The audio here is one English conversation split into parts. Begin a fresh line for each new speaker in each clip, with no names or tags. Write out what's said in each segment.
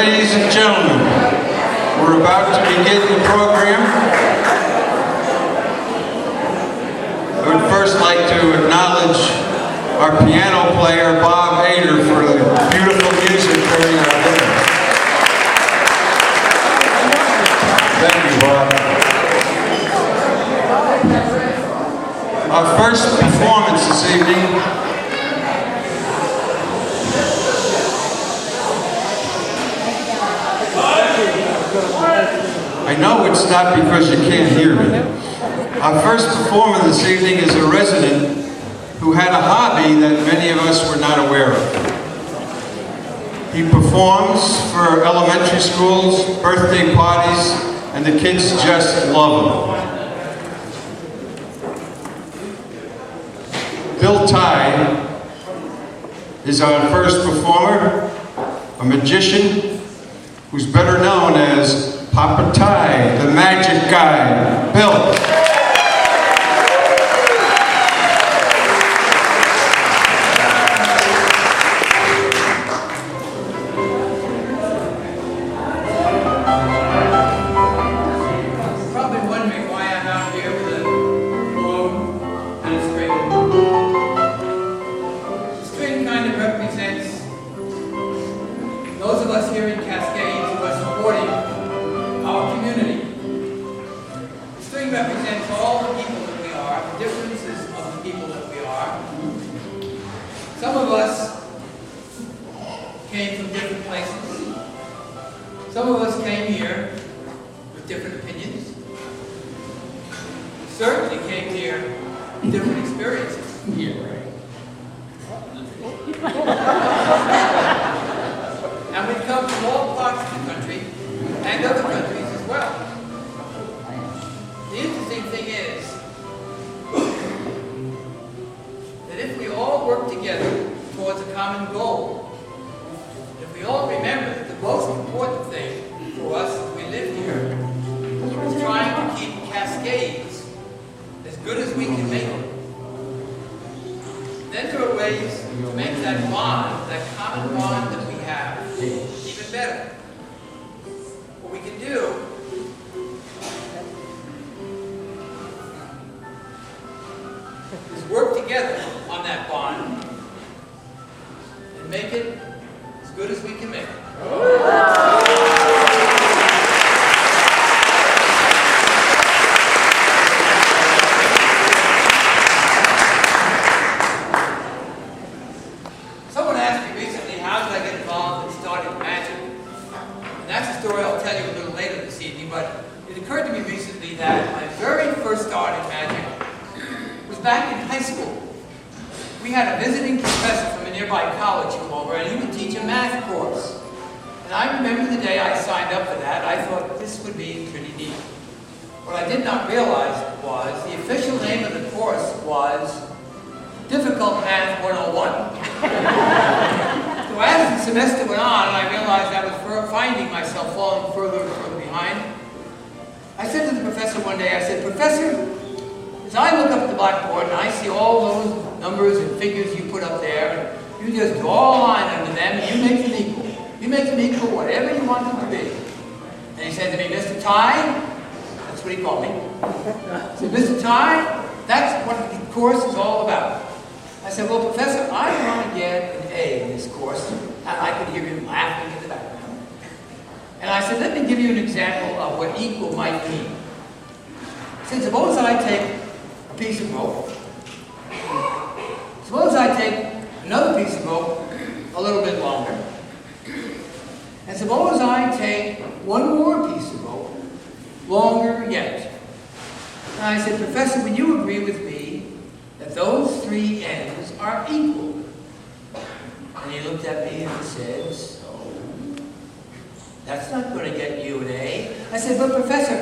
Ladies and gentlemen, we're about to begin the program. I would first like to acknowledge our piano player, Bob Ader, for the beautiful music during our dinner. Thank you, Bob. Our first performance this evening I know it's not because you can't hear me. Our first performer this evening is a resident who had a hobby that many of us were not aware of. He performs for elementary schools, birthday parties, and the kids just love him. Bill Ty is our first performer, a magician who's better known as Papa Ty, the magic guy. Bill.
Probably wondering why I'm out here with a globe and a string. The string kind of represents those of us here in Cascades who are supporting our community. The string represents all the people that we are, the differences of the people that we are. Some of us came from different places. Some of us came here with different opinions. Certainly came here with different experiences. And we come from all parts of the country and other countries as well. The interesting thing is that if we all work together towards a common goal, if we all remember that the most important thing for us as we live here is trying to keep Cascades as good as we can make it, then there are ways to make that bond, that common bond that we have, even better. What we can do is work together on that bond and make it as good as we can make it. Someone asked me recently, how did I get involved in starting magic? And that's a story I'll tell you a little later this evening, but it occurred to me recently that my very first start in magic was back in high school. We had a visiting professor from a nearby college come over, and he would teach a math course. And I remember the day I signed up for that. I thought this would be pretty neat. What I did not realize was the official name of the course was Difficult Math 101. So as the semester went on, and I realized I was finding myself falling further and further behind, I said to the professor one day, I said, "Professor, as I look up at the blackboard and I see all those numbers and figures you put up there, you just draw a line under them and you make them equal. You make them equal whatever you want them to be." And he said to me, "Mr. Ty," that's what he called me. He said, "Mr. Ty, that's what the course is all about." I said, "Well, Professor, I want to get an A in this course." And I could hear him laughing in the background. And I said, "Let me give you an example of what equal might mean." I said, "Suppose I take a piece of rope. Suppose I take another piece of rope a little bit longer. And suppose I take one more piece of rope, longer yet." And I said, "Professor, would you agree with me that those three ends are equal?" And he looked at me and he said, "So, that's not going to get you an A." I said, "But Professor,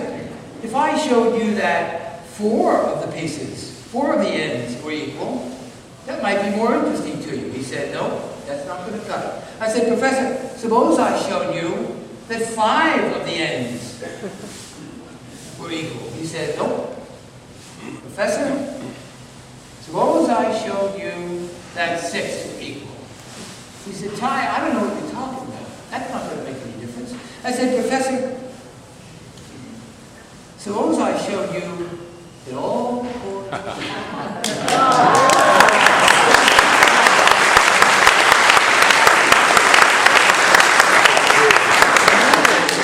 if I showed you that four of the ends were equal, that might be more interesting to you." He said, "No, that's not going to cut it." I said, "Professor, suppose I showed you that 5 of the ends were equal." He said, "Nope." "Professor, suppose I showed you that 6 were equal." He said, "Ty, I don't know what you're talking about. That's not going to make any difference." I said, Professor, suppose I showed you that all the chords.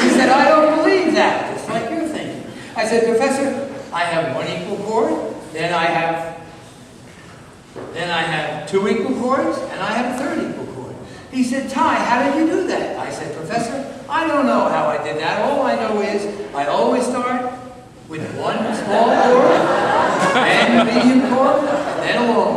He said, I don't believe that, just like you're thinking. I said, Professor, I have one equal chord, then I have two equal chords, and I have a third equal chord. He said, Ty, how did you do that? I said, Professor, I don't know how I did that. All I know is I always start with one small chord, then a medium chord, and then a long